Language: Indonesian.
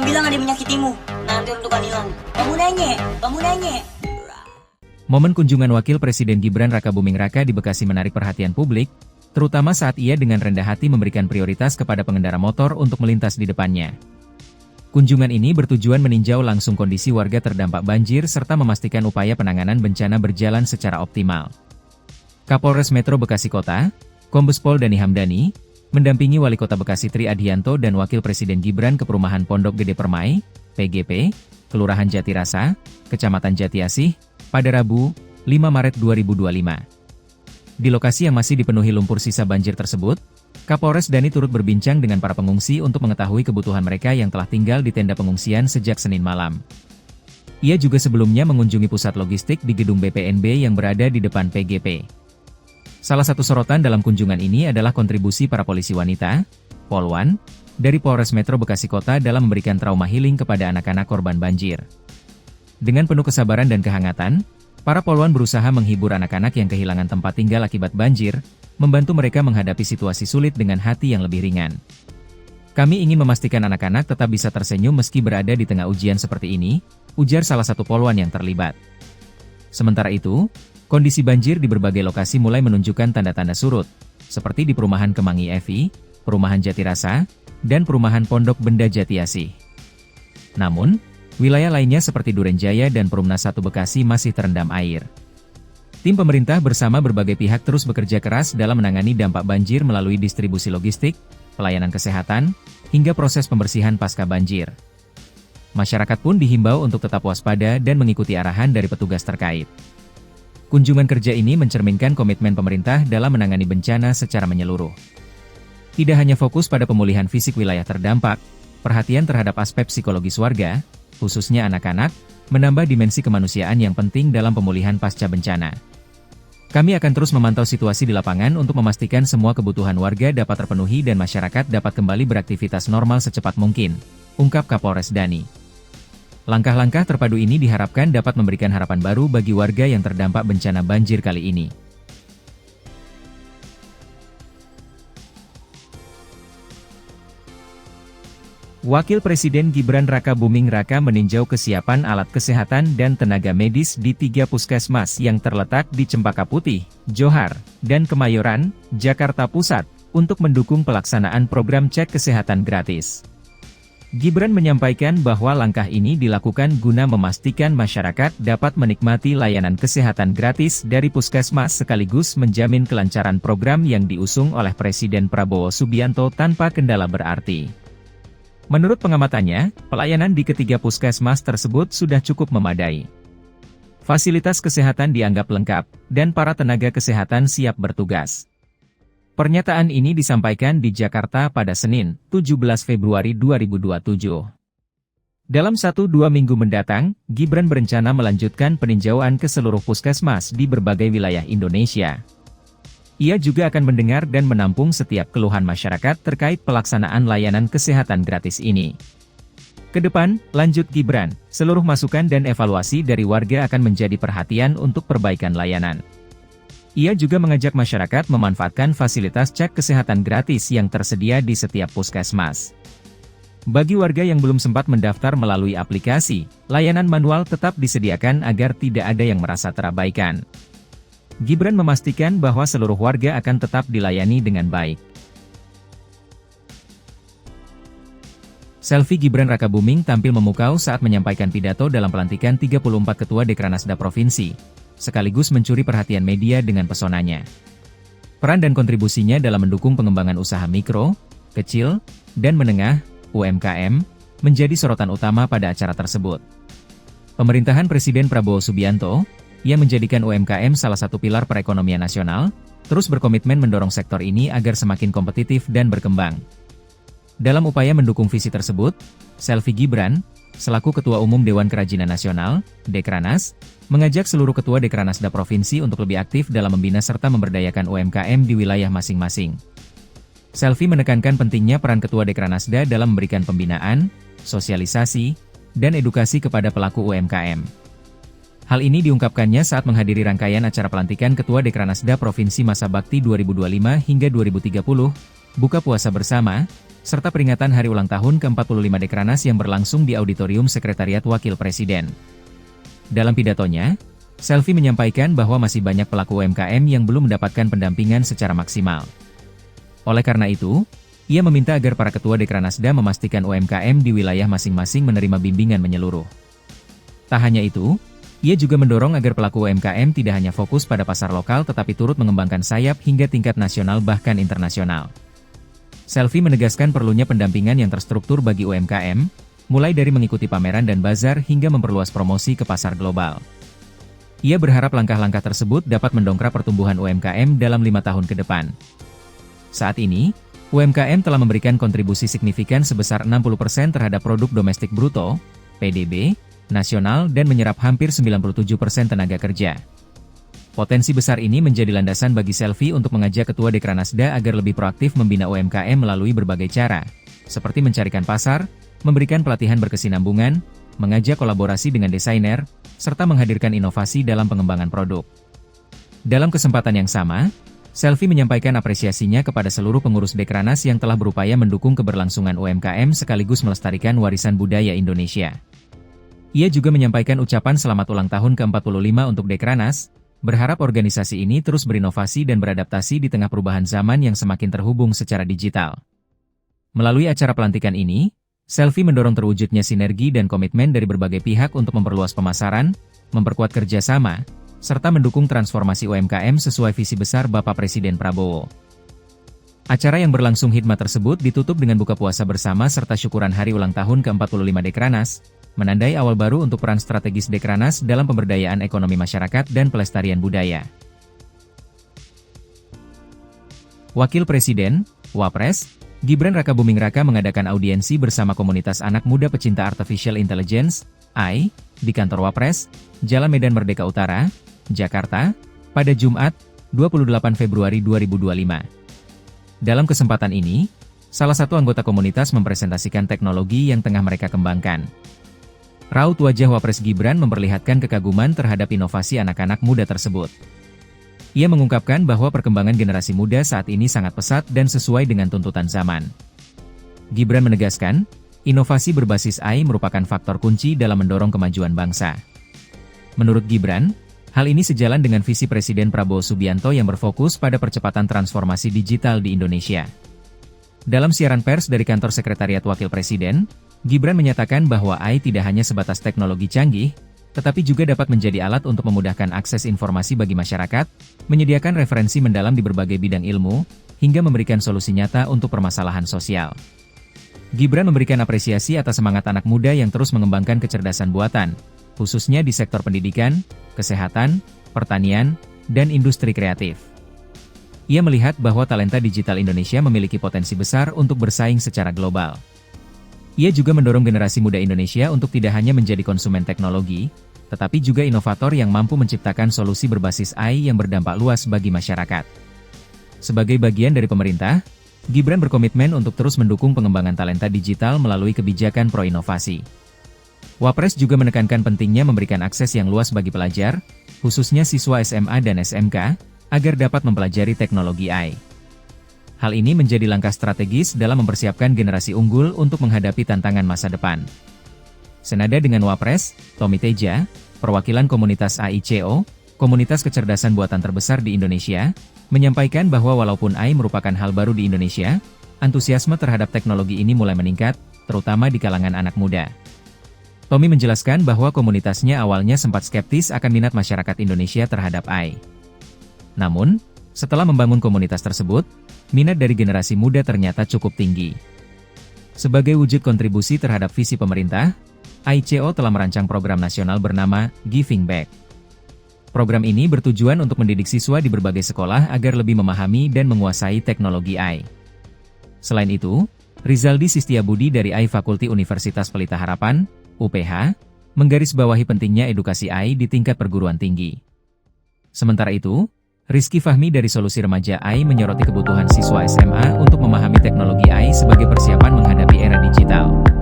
bilang ada yang menyakitimu. Nanti untuk hilang. Kamu nanya. Momen kunjungan Wakil Presiden Gibran Rakabuming Raka di Bekasi menarik perhatian publik, terutama saat ia dengan rendah hati memberikan prioritas kepada pengendara motor untuk melintas di depannya. Kunjungan ini bertujuan meninjau langsung kondisi warga terdampak banjir serta memastikan upaya penanganan bencana berjalan secara optimal. Kapolres Metro Bekasi Kota, Kombes Pol Dhani Hamdani, mendampingi Wali Kota Bekasi Tri Adianto dan Wakil Presiden Gibran ke Perumahan Pondok Gede Permai, PGP, Kelurahan Jatirasa, Kecamatan Jatiasih, pada Rabu, 5 Maret 2025. Di lokasi yang masih dipenuhi lumpur sisa banjir tersebut, Kapolres Dhani turut berbincang dengan para pengungsi untuk mengetahui kebutuhan mereka yang telah tinggal di tenda pengungsian sejak Senin malam. Ia juga sebelumnya mengunjungi pusat logistik di gedung BPNB yang berada di depan PGP. Salah satu sorotan dalam kunjungan ini adalah kontribusi para polisi wanita, Polwan, dari Polres Metro Bekasi Kota dalam memberikan trauma healing kepada anak-anak korban banjir. Dengan penuh kesabaran dan kehangatan, para polwan berusaha menghibur anak-anak yang kehilangan tempat tinggal akibat banjir, membantu mereka menghadapi situasi sulit dengan hati yang lebih ringan. Kami ingin memastikan anak-anak tetap bisa tersenyum meski berada di tengah ujian seperti ini, ujar salah satu polwan yang terlibat. Sementara itu, kondisi banjir di berbagai lokasi mulai menunjukkan tanda-tanda surut, seperti di Perumahan Kemangi Evi, Perumahan Jatirasa, dan Perumahan Pondok Benda Jatiasih. Namun, wilayah lainnya seperti Durenjaya dan Perumnas 1 Bekasi masih terendam air. Tim pemerintah bersama berbagai pihak terus bekerja keras dalam menangani dampak banjir melalui distribusi logistik, pelayanan kesehatan, hingga proses pembersihan pasca banjir. Masyarakat pun dihimbau untuk tetap waspada dan mengikuti arahan dari petugas terkait. Kunjungan kerja ini mencerminkan komitmen pemerintah dalam menangani bencana secara menyeluruh. Tidak hanya fokus pada pemulihan fisik wilayah terdampak, perhatian terhadap aspek psikologis warga, khususnya anak-anak, menambah dimensi kemanusiaan yang penting dalam pemulihan pasca bencana. Kami akan terus memantau situasi di lapangan untuk memastikan semua kebutuhan warga dapat terpenuhi dan masyarakat dapat kembali beraktivitas normal secepat mungkin, ungkap Kapolres Dhani. Langkah-langkah terpadu ini diharapkan dapat memberikan harapan baru bagi warga yang terdampak bencana banjir kali ini. Wakil Presiden Gibran Rakabuming Raka meninjau kesiapan alat kesehatan dan tenaga medis di 3 puskesmas yang terletak di Cempaka Putih, Johar, dan Kemayoran, Jakarta Pusat, untuk mendukung pelaksanaan program cek kesehatan gratis. Gibran menyampaikan bahwa langkah ini dilakukan guna memastikan masyarakat dapat menikmati layanan kesehatan gratis dari puskesmas sekaligus menjamin kelancaran program yang diusung oleh Presiden Prabowo Subianto tanpa kendala berarti. Menurut pengamatannya, pelayanan di ketiga puskesmas tersebut sudah cukup memadai. Fasilitas kesehatan dianggap lengkap, dan para tenaga kesehatan siap bertugas. Pernyataan ini disampaikan di Jakarta pada Senin, 17 Februari 2027. Dalam 1-2 minggu mendatang, Gibran berencana melanjutkan peninjauan ke seluruh puskesmas di berbagai wilayah Indonesia. Ia juga akan mendengar dan menampung setiap keluhan masyarakat terkait pelaksanaan layanan kesehatan gratis ini. Kedepan, lanjut Gibran, seluruh masukan dan evaluasi dari warga akan menjadi perhatian untuk perbaikan layanan. Ia juga mengajak masyarakat memanfaatkan fasilitas cek kesehatan gratis yang tersedia di setiap puskesmas. Bagi warga yang belum sempat mendaftar melalui aplikasi, layanan manual tetap disediakan agar tidak ada yang merasa terabaikan. Gibran memastikan bahwa seluruh warga akan tetap dilayani dengan baik. Selfie Gibran Rakabuming tampil memukau saat menyampaikan pidato dalam pelantikan 34 Ketua Dekranasda Provinsi, sekaligus mencuri perhatian media dengan pesonanya. Peran dan kontribusinya dalam mendukung pengembangan usaha mikro, kecil, dan menengah, UMKM, menjadi sorotan utama pada acara tersebut. Pemerintahan Presiden Prabowo Subianto, yang menjadikan UMKM salah satu pilar perekonomian nasional, terus berkomitmen mendorong sektor ini agar semakin kompetitif dan berkembang. Dalam upaya mendukung visi tersebut, Selfie Gibran, selaku Ketua Umum Dewan Kerajinan Nasional, Dekranas, mengajak seluruh Ketua Dekranasda Provinsi untuk lebih aktif dalam membina serta memberdayakan UMKM di wilayah masing-masing. Selfie menekankan pentingnya peran Ketua Dekranasda dalam memberikan pembinaan, sosialisasi, dan edukasi kepada pelaku UMKM. Hal ini diungkapkannya saat menghadiri rangkaian acara pelantikan Ketua Dekranasda Provinsi Masa Bakti 2025 hingga 2030, buka puasa bersama, serta peringatan hari ulang tahun ke-45 Dekranaz yang berlangsung di Auditorium Sekretariat Wakil Presiden. Dalam pidatonya, Selvi menyampaikan bahwa masih banyak pelaku UMKM yang belum mendapatkan pendampingan secara maksimal. Oleh karena itu, ia meminta agar para ketua Dekranazda memastikan UMKM di wilayah masing-masing menerima bimbingan menyeluruh. Tak hanya itu, ia juga mendorong agar pelaku UMKM tidak hanya fokus pada pasar lokal tetapi turut mengembangkan sayap hingga tingkat nasional bahkan internasional. Selvi menegaskan perlunya pendampingan yang terstruktur bagi UMKM, mulai dari mengikuti pameran dan bazar hingga memperluas promosi ke pasar global. Ia berharap langkah-langkah tersebut dapat mendongkrak pertumbuhan UMKM dalam 5 tahun ke depan. Saat ini, UMKM telah memberikan kontribusi signifikan sebesar 60% terhadap produk domestik bruto, PDB, nasional dan menyerap hampir 97% tenaga kerja. Potensi besar ini menjadi landasan bagi Selvi untuk mengajak ketua Dekranazda agar lebih proaktif membina UMKM melalui berbagai cara, seperti mencarikan pasar, memberikan pelatihan berkesinambungan, mengajak kolaborasi dengan desainer, serta menghadirkan inovasi dalam pengembangan produk. Dalam kesempatan yang sama, Selvi menyampaikan apresiasinya kepada seluruh pengurus Dekranaz yang telah berupaya mendukung keberlangsungan UMKM sekaligus melestarikan warisan budaya Indonesia. Ia juga menyampaikan ucapan selamat ulang tahun ke-45 untuk Dekranaz, berharap organisasi ini terus berinovasi dan beradaptasi di tengah perubahan zaman yang semakin terhubung secara digital. Melalui acara pelantikan ini, Selvi mendorong terwujudnya sinergi dan komitmen dari berbagai pihak untuk memperluas pemasaran, memperkuat kerjasama, serta mendukung transformasi UMKM sesuai visi besar Bapak Presiden Prabowo. Acara yang berlangsung hikmat tersebut ditutup dengan buka puasa bersama serta syukuran hari ulang tahun ke-45 Dekranaz, menandai awal baru untuk peran strategis Dekranaz dalam pemberdayaan ekonomi masyarakat dan pelestarian budaya. Wakil Presiden, Wapres, Gibran Rakabuming Raka mengadakan audiensi bersama komunitas anak muda pecinta Artificial Intelligence, AI, di kantor Wapres, Jalan Medan Merdeka Utara, Jakarta, pada Jumat, 28 Februari 2025. Dalam kesempatan ini, salah satu anggota komunitas mempresentasikan teknologi yang tengah mereka kembangkan. Raut wajah Wapres Gibran memperlihatkan kekaguman terhadap inovasi anak-anak muda tersebut. Ia mengungkapkan bahwa perkembangan generasi muda saat ini sangat pesat dan sesuai dengan tuntutan zaman. Gibran menegaskan, inovasi berbasis AI merupakan faktor kunci dalam mendorong kemajuan bangsa. Menurut Gibran, hal ini sejalan dengan visi Presiden Prabowo Subianto yang berfokus pada percepatan transformasi digital di Indonesia. Dalam siaran pers dari kantor Sekretariat Wakil Presiden, Gibran menyatakan bahwa AI tidak hanya sebatas teknologi canggih, tetapi juga dapat menjadi alat untuk memudahkan akses informasi bagi masyarakat, menyediakan referensi mendalam di berbagai bidang ilmu, hingga memberikan solusi nyata untuk permasalahan sosial. Gibran memberikan apresiasi atas semangat anak muda yang terus mengembangkan kecerdasan buatan, khususnya di sektor pendidikan, kesehatan, pertanian, dan industri kreatif. Ia melihat bahwa talenta digital Indonesia memiliki potensi besar untuk bersaing secara global. Ia juga mendorong generasi muda Indonesia untuk tidak hanya menjadi konsumen teknologi, tetapi juga inovator yang mampu menciptakan solusi berbasis AI yang berdampak luas bagi masyarakat. Sebagai bagian dari pemerintah, Gibran berkomitmen untuk terus mendukung pengembangan talenta digital melalui kebijakan pro-inovasi. Wapres juga menekankan pentingnya memberikan akses yang luas bagi pelajar, khususnya siswa SMA dan SMK, agar dapat mempelajari teknologi AI. Hal ini menjadi langkah strategis dalam mempersiapkan generasi unggul untuk menghadapi tantangan masa depan. Senada dengan Wapres, Tommy Teja, perwakilan komunitas AICO, komunitas kecerdasan buatan terbesar di Indonesia, menyampaikan bahwa walaupun AI merupakan hal baru di Indonesia, antusiasme terhadap teknologi ini mulai meningkat, terutama di kalangan anak muda. Tommy menjelaskan bahwa komunitasnya awalnya sempat skeptis akan minat masyarakat Indonesia terhadap AI. Namun, setelah membangun komunitas tersebut, minat dari generasi muda ternyata cukup tinggi. Sebagai wujud kontribusi terhadap visi pemerintah, AICO telah merancang program nasional bernama Giving Back. Program ini bertujuan untuk mendidik siswa di berbagai sekolah agar lebih memahami dan menguasai teknologi AI. Selain itu, Rizaldi Sistiabudi dari AI Fakulti Universitas Pelita Harapan, UPH, menggarisbawahi pentingnya edukasi AI di tingkat perguruan tinggi. Sementara itu, Rizky Fahmi dari Solusi Remaja AI menyoroti kebutuhan siswa SMA untuk memahami teknologi AI sebagai persiapan menghadapi era digital.